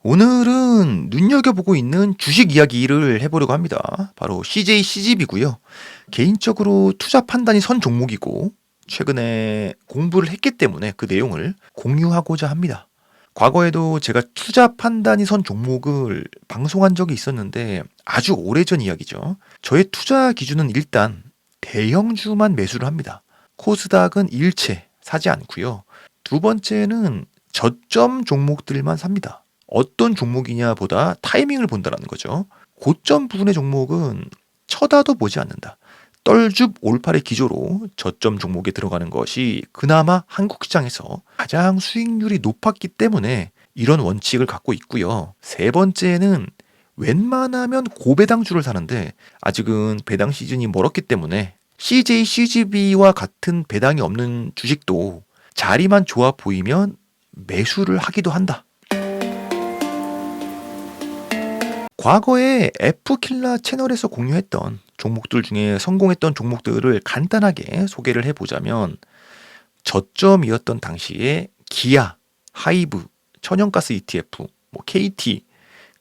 오늘은 눈여겨보고 있는 주식 이야기를 해보려고 합니다. 바로 CJ CGV고요. 개인적으로 투자 판단이 선 종목이고 최근에 공부를 했기 때문에 그 내용을 공유하고자 합니다. 과거에도 제가 투자 판단이 선 종목을 방송한 적이 있었는데 아주 오래전 이야기죠. 저의 투자 기준은 일단 대형주만 매수를 합니다. 코스닥은 일체 사지 않고요. 두 번째는 저점 종목들만 삽니다. 어떤 종목이냐 보다 타이밍을 본다라는 거죠. 고점 부분의 종목은 쳐다도 보지 않는다. 떨줍 올팔의 기조로 저점 종목에 들어가는 것이 그나마 한국 시장에서 가장 수익률이 높았기 때문에 이런 원칙을 갖고 있고요. 세 번째는 웬만하면 고배당주를 사는데 아직은 배당 시즌이 멀었기 때문에 CJ, CGV와 같은 배당이 없는 주식도 자리만 좋아 보이면 매수를 하기도 한다. 과거에 F킬라 채널에서 공유했던 종목들 중에 성공했던 종목들을 간단하게 소개를 해보자면 저점이었던 당시에 기아, 하이브, 천연가스 ETF, KT,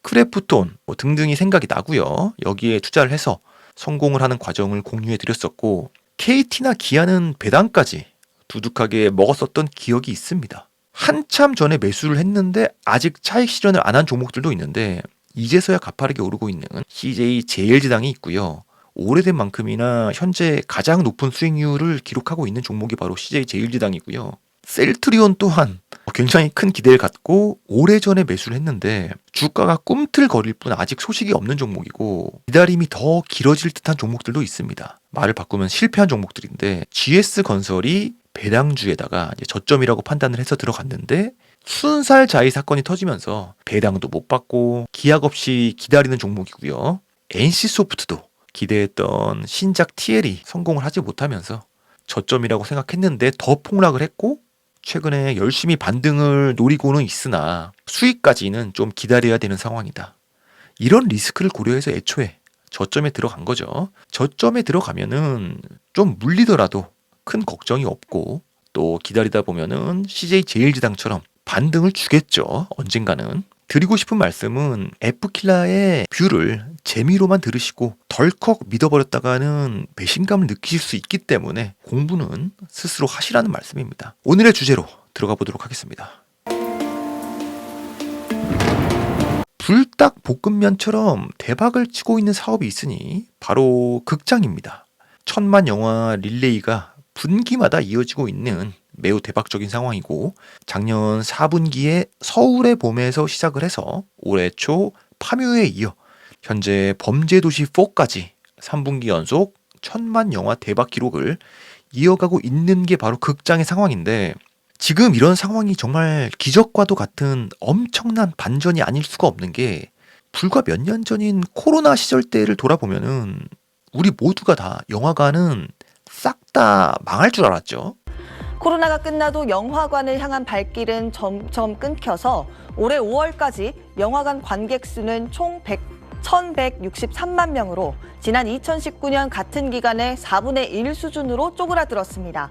크래프톤 등등이 생각이 나고요. 여기에 투자를 해서 성공을 하는 과정을 공유해 드렸었고 KT나 기아는 배당까지 두둑하게 먹었었던 기억이 있습니다. 한참 전에 매수를 했는데 아직 차익 실현을 안 한 종목들도 있는데 이제서야 가파르게 오르고 있는 CJ 제일제당이 있고요. 오래된 만큼이나 현재 가장 높은 수익률을 기록하고 있는 종목이 바로 CJ 제일제당이고요. 셀트리온 또한 굉장히 큰 기대를 갖고 오래전에 매수를 했는데 주가가 꿈틀거릴 뿐 아직 소식이 없는 종목이고 기다림이 더 길어질 듯한 종목들도 있습니다. 말을 바꾸면 실패한 종목들인데 GS건설이 배당주에다가 이제 저점이라고 판단을 해서 들어갔는데 순살 자의 사건이 터지면서 배당도 못 받고 기약 없이 기다리는 종목이고요. NC소프트도 기대했던 신작 TL이 성공을 하지 못하면서 저점이라고 생각했는데 더 폭락을 했고 최근에 열심히 반등을 노리고는 있으나 수익까지는 좀 기다려야 되는 상황이다. 이런 리스크를 고려해서 애초에 저점에 들어간 거죠. 저점에 들어가면은 좀 물리더라도 큰 걱정이 없고 또 기다리다 보면은 CJ 제일제당처럼 반등을 주겠죠. 언젠가는. 드리고 싶은 말씀은 F킬라의 뷰를 재미로만 들으시고 덜컥 믿어버렸다가는 배신감을 느끼실 수 있기 때문에 공부는 스스로 하시라는 말씀입니다. 오늘의 주제로 들어가 보도록 하겠습니다. 불닭 볶음면처럼 대박을 치고 있는 사업이 있으니 바로 극장입니다. 천만 영화 릴레이가 분기마다 이어지고 있는 매우 대박적인 상황이고 작년 4분기에 서울의 봄에서 시작을 해서 올해 초 파묘에 이어 현재 범죄도시 4까지 3분기 연속 1000만 영화 대박 기록을 이어가고 있는 게 바로 극장의 상황인데 지금 이런 상황이 정말 기적과도 같은 엄청난 반전이 아닐 수가 없는 게 불과 몇 년 전인 코로나 시절 때를 돌아보면은 우리 모두가 다 영화관은 싹 다 망할 줄 알았죠. 코로나가 끝나도 영화관을 향한 발길은 점점 끊겨서 올해 5월까지 영화관 관객 수는 총 1,163만 명으로 지난 2019년 같은 기간의 4분의 1 수준으로 쪼그라들었습니다.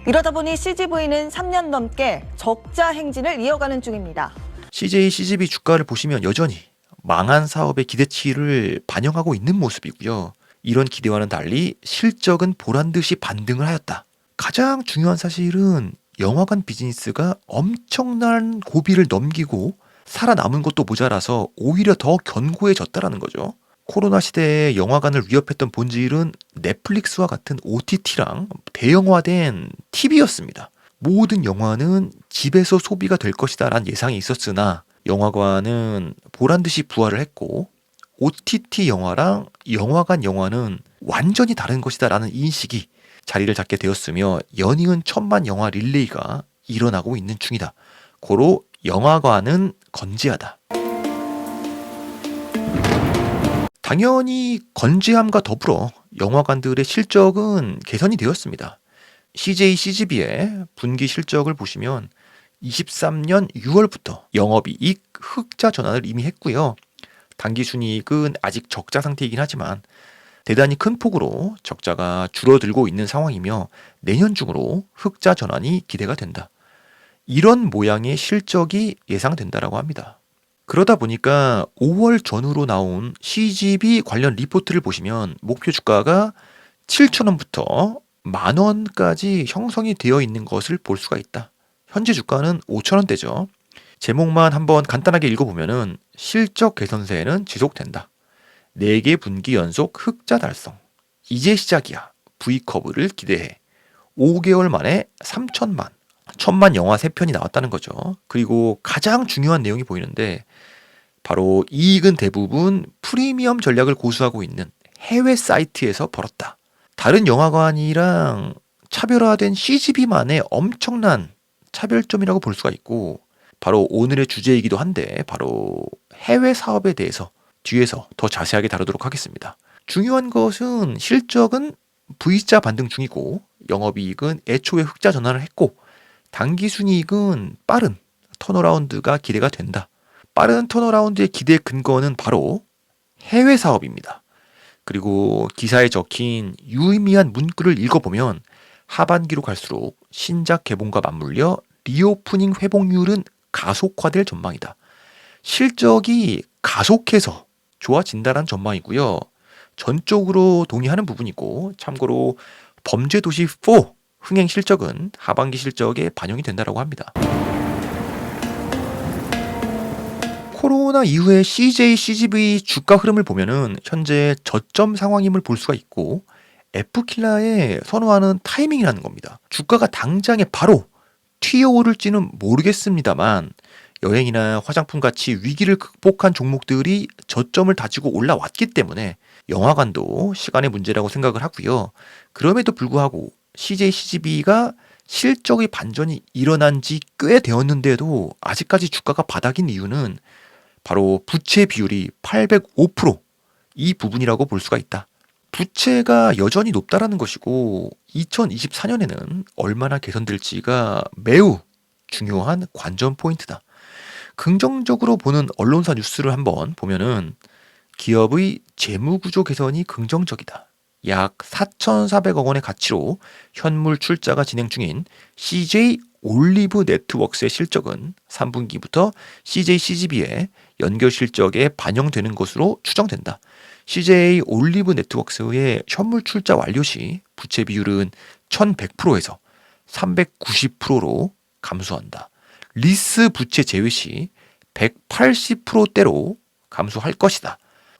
이러다 보니 CGV는 3년 넘게 적자 행진을 이어가는 중입니다. CJ, CGV 주가를 보시면 여전히 망한 사업의 기대치를 반영하고 있는 모습이고요. 이런 기대와는 달리 실적은 보란듯이 반등을 하였다. 가장 중요한 사실은 영화관 비즈니스가 엄청난 고비를 넘기고 살아남은 것도 모자라서 오히려 더 견고해졌다라는 거죠. 코로나 시대에 영화관을 위협했던 본질은 넷플릭스와 같은 OTT랑 대형화된 TV였습니다. 모든 영화는 집에서 소비가 될 것이다 라는 예상이 있었으나 영화관은 보란듯이 부활을 했고 OTT 영화랑 영화관 영화는 완전히 다른 것이다 라는 인식이 자리를 잡게 되었으며 연이은 1000만 영화 릴레이가 일어나고 있는 중이다. 고로 영화관은 건재하다. 당연히 건재함과 더불어 영화관들의 실적은 개선이 되었습니다. CJ, CGV의 분기 실적을 보시면 23년 6월부터 영업이익 흑자 전환을 이미 했고요. 당기순이익은 아직 적자 상태이긴 하지만 대단히 큰 폭으로 적자가 줄어들고 있는 상황이며 내년 중으로 흑자 전환이 기대가 된다. 이런 모양의 실적이 예상된다라고 합니다. 그러다 보니까 5월 전후로 나온 CGV 관련 리포트를 보시면 목표 주가가 7,000원부터 10,000원까지 형성이 되어 있는 것을 볼 수가 있다. 현재 주가는 5,000원대죠. 제목만 한번 간단하게 읽어보면은 실적 개선세는 지속된다. 4개 분기 연속 흑자 달성. 이제 시작이야. V커브를 기대해. 5개월 만에 3천만. 1,000만 영화 3편이 나왔다는 거죠. 그리고 가장 중요한 내용이 보이는데 바로 이익은 대부분 프리미엄 전략을 고수하고 있는 해외 사이트에서 벌었다. 다른 영화관이랑 차별화된 CGV만의 엄청난 차별점이라고 볼 수가 있고 바로 오늘의 주제이기도 한데 바로 해외 사업에 대해서 뒤에서 더 자세하게 다루도록 하겠습니다. 중요한 것은 실적은 V자 반등 중이고 영업이익은 애초에 흑자 전환을 했고 당기순이익은 빠른 턴어라운드가 기대가 된다. 빠른 턴어라운드의 기대 근거는 바로 해외 사업입니다. 그리고 기사에 적힌 유의미한 문구를 읽어보면 하반기로 갈수록 신작 개봉과 맞물려 리오프닝 회복률은 가속화될 전망이다. 실적이 가속해서 좋아진다는 전망이고요. 전적으로 동의하는 부분이고 참고로 범죄도시 4 흥행 실적은 하반기 실적에 반영이 된다고 합니다. 코로나 이후의 CJ, CGV 주가 흐름을 보면은 현재 저점 상황임을 볼 수가 있고 F킬라에 선호하는 타이밍이라는 겁니다. 주가가 당장에 바로 튀어오를지는 모르겠습니다만 여행이나 화장품 같이 위기를 극복한 종목들이 저점을 다지고 올라왔기 때문에 영화관도 시간의 문제라고 생각을 하고요. 그럼에도 불구하고 CJ, CGV가 실적의 반전이 일어난 지 꽤 되었는데도 아직까지 주가가 바닥인 이유는 바로 부채 비율이 805% 이 부분이라고 볼 수가 있다. 부채가 여전히 높다라는 것이고 2024년에는 얼마나 개선될지가 매우 중요한 관전 포인트다. 긍정적으로 보는 언론사 뉴스를 한번 보면은 기업의 재무구조 개선이 긍정적이다. 약 4,400억 원의 가치로 현물 출자가 진행 중인 CJ 올리브 네트워크스의 실적은 3분기부터 CJ CGV의 연결 실적에 반영되는 것으로 추정된다. CJ 올리브 네트워크스의 현물 출자 완료 시 부채 비율은 1,100%에서 390%로 감소한다. 리스 부채 제외 시 180%대로 감소할 것이다.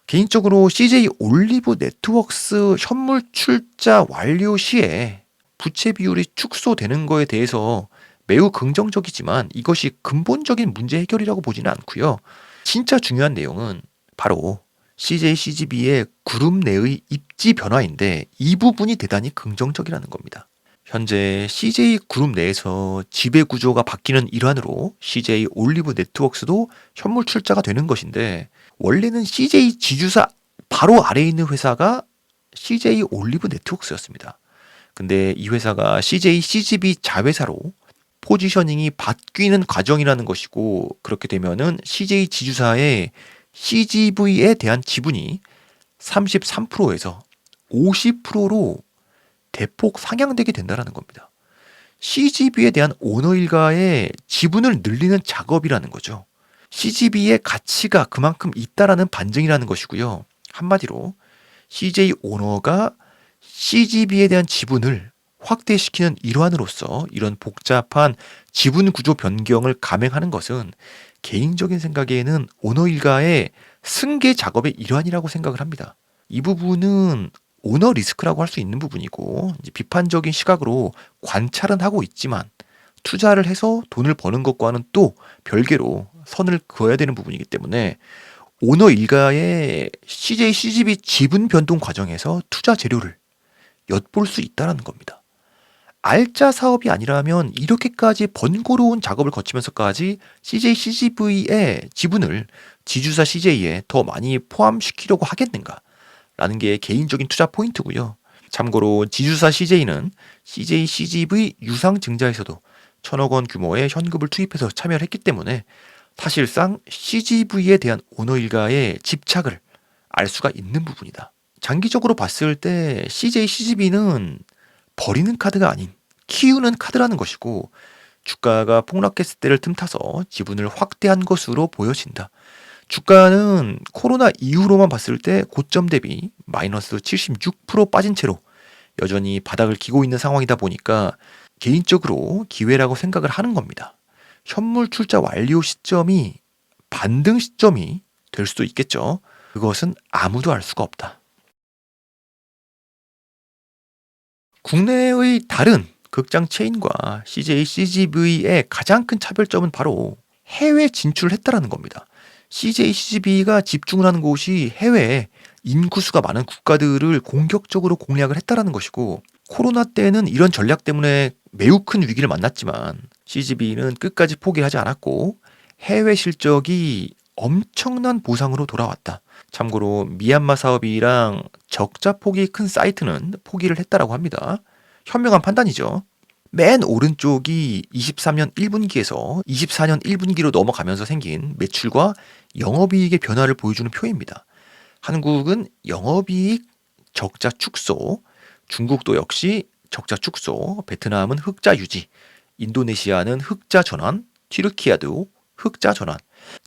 개인적으로 CJ 올리브 네트워크스 현물 출자 완료 시에 부채 비율이 축소되는 거에 대해서 매우 긍정적이지만 이것이 근본적인 문제 해결이라고 보지는 않고요. 진짜 중요한 내용은 바로 CJ CGV의 그룹 내의 입지 변화인데 이 부분이 대단히 긍정적이라는 겁니다. 현재 CJ 그룹 내에서 지배 구조가 바뀌는 일환으로 CJ 올리브 네트워크스도 현물 출자가 되는 것인데 원래는 CJ 지주사 바로 아래에 있는 회사가 CJ 올리브 네트워크스였습니다. 근데 이 회사가 CJ CGV 자회사로 포지셔닝이 바뀌는 과정이라는 것이고 그렇게 되면은 CJ 지주사의 CGV에 대한 지분이 33%에서 50%로 대폭 상향되게 된다는 겁니다. CGV에 대한 오너 일가의 지분을 늘리는 작업이라는 거죠. CGV의 가치가 그만큼 있다라는 반증이라는 것이고요. 한마디로 CJ 오너가 CGV에 대한 지분을 확대시키는 일환으로서 이런 복잡한 지분 구조 변경을 감행하는 것은 개인적인 생각에는 오너 일가의 승계 작업의 일환이라고 생각을 합니다. 이 부분은 오너 리스크라고 할 수 있는 부분이고 이제 비판적인 시각으로 관찰은 하고 있지만 투자를 해서 돈을 버는 것과는 또 별개로 선을 그어야 되는 부분이기 때문에 오너 일가의 CJ CGV 지분 변동 과정에서 투자 재료를 엿볼 수 있다는 겁니다. 알짜 사업이 아니라면 이렇게까지 번거로운 작업을 거치면서까지 CJ CGV의 지분을 지주사 CJ에 더 많이 포함시키려고 하겠는가? 라는 게 개인적인 투자 포인트고요. 참고로 지주사 CJ는 CJ CGV 유상 증자에서도 1,000억 원 규모의 현금을 투입해서 참여를 했기 때문에 사실상 CGV에 대한 오너 일가의 집착을 알 수가 있는 부분이다. 장기적으로 봤을 때 CJ CGV는 버리는 카드가 아닌 키우는 카드라는 것이고 주가가 폭락했을 때를 틈타서 지분을 확대한 것으로 보여진다. 주가는 코로나 이후로만 봤을 때 고점 대비 마이너스 76% 빠진 채로 여전히 바닥을 기고 있는 상황이다 보니까 개인적으로 기회라고 생각을 하는 겁니다. 현물 출자 완료 시점이 반등 시점이 될 수도 있겠죠. 그것은 아무도 알 수가 없다. 국내의 다른 극장 체인과 CJ CGV의 가장 큰 차별점은 바로 해외 진출을 했다라는 겁니다. CJ CGV가 집중을 하는 곳이 해외에 인구수가 많은 국가들을 공격적으로 공략을 했다라는 것이고, 코로나 때는 이런 전략 때문에 매우 큰 위기를 만났지만 CGV는 끝까지 포기하지 않았고 해외 실적이 엄청난 보상으로 돌아왔다. 참고로 미얀마 사업이랑 적자 폭이 큰 사이트는 포기를 했다라고 합니다. 현명한 판단이죠. 맨 오른쪽이 23년 1분기에서 24년 1분기로 넘어가면서 생긴 매출과 영업이익의 변화를 보여주는 표입니다. 한국은 영업이익 적자 축소, 중국도 역시 적자 축소, 베트남은 흑자 유지, 인도네시아는 흑자 전환, 튀르키예도 흑자 전환.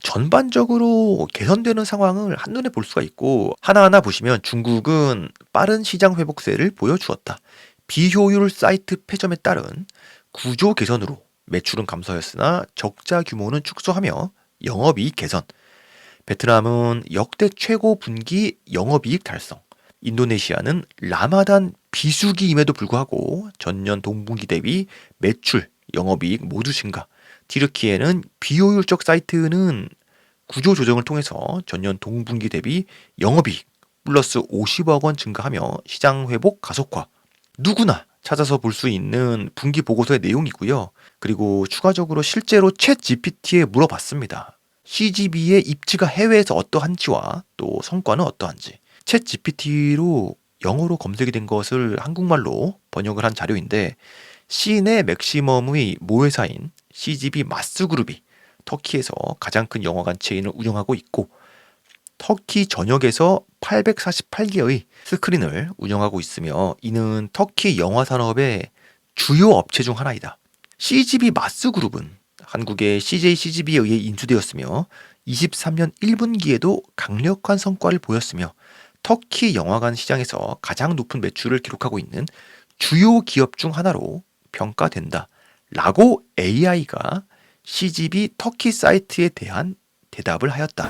전반적으로 개선되는 상황을 한눈에 볼 수가 있고, 하나하나 보시면 중국은 빠른 시장 회복세를 보여주었다. 비효율 사이트 폐점에 따른 구조 개선으로 매출은 감소했으나 적자 규모는 축소하며 영업이익 개선. 베트남은 역대 최고 분기 영업이익 달성. 인도네시아는 라마단 비수기임에도 불구하고 전년 동분기 대비 매출, 영업이익 모두 증가. 튀르키예는 비효율적 사이트는 구조 조정을 통해서 전년 동분기 대비 영업이익 플러스 50억 원 증가하며 시장 회복 가속화. 누구나 찾아서 볼 수 있는 분기 보고서의 내용이고요. 그리고 추가적으로 실제로 챗 GPT에 물어봤습니다. CGV의 입지가 해외에서 어떠한지와 또 성과는 어떠한지. 챗 GPT로 영어로 검색이 된 것을 한국말로 번역을 한 자료인데, 시내 맥시멈의 모회사인 CGV 마스그룹이 터키에서 가장 큰 영화관 체인을 운영하고 있고, 터키 전역에서 848개의 스크린을 운영하고 있으며 이는 터키 영화 산업의 주요 업체 중 하나이다. CGV 마스그룹은 한국의 CJ CGV에 의해 인수되었으며 23년 1분기에도 강력한 성과를 보였으며 터키 영화관 시장에서 가장 높은 매출을 기록하고 있는 주요 기업 중 하나로 평가된다. 라고 AI가 CGV 터키 사이트에 대한 대답을 하였다.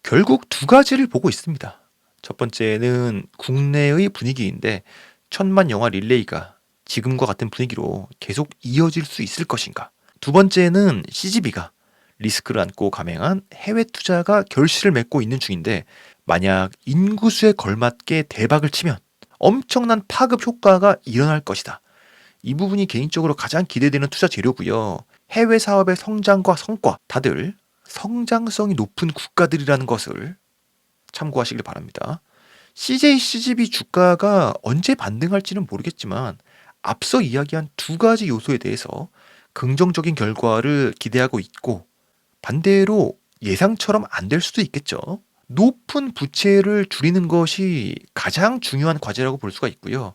결국 두 가지를 보고 있습니다. 첫 번째는 국내의 분위기인데 1000만 영화 릴레이가 지금과 같은 분위기로 계속 이어질 수 있을 것인가. 두 번째는 CGV가 리스크를 안고 감행한 해외 투자가 결실을 맺고 있는 중인데, 만약 인구수에 걸맞게 대박을 치면 엄청난 파급 효과가 일어날 것이다. 이 부분이 개인적으로 가장 기대되는 투자 재료고요. 해외 사업의 성장과 성과, 다들 성장성이 높은 국가들이라는 것을 참고하시길 바랍니다. CJ CGV 주가가 언제 반등할지는 모르겠지만 앞서 이야기한 두 가지 요소에 대해서 긍정적인 결과를 기대하고 있고, 반대로 예상처럼 안 될 수도 있겠죠. 높은 부채를 줄이는 것이 가장 중요한 과제라고 볼 수가 있고요.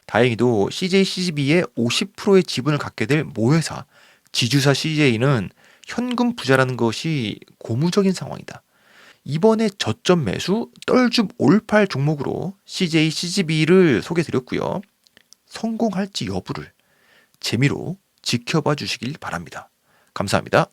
다행히도 CJ CGV의 50%의 지분을 갖게 될 모회사 지주사 CJ는 현금 부자라는 것이 고무적인 상황이다. 이번에 저점 매수 떨줍 올팔 종목으로 CJ CGV를 소개드렸고요. 성공할지 여부를 재미로 지켜봐 주시길 바랍니다. 감사합니다.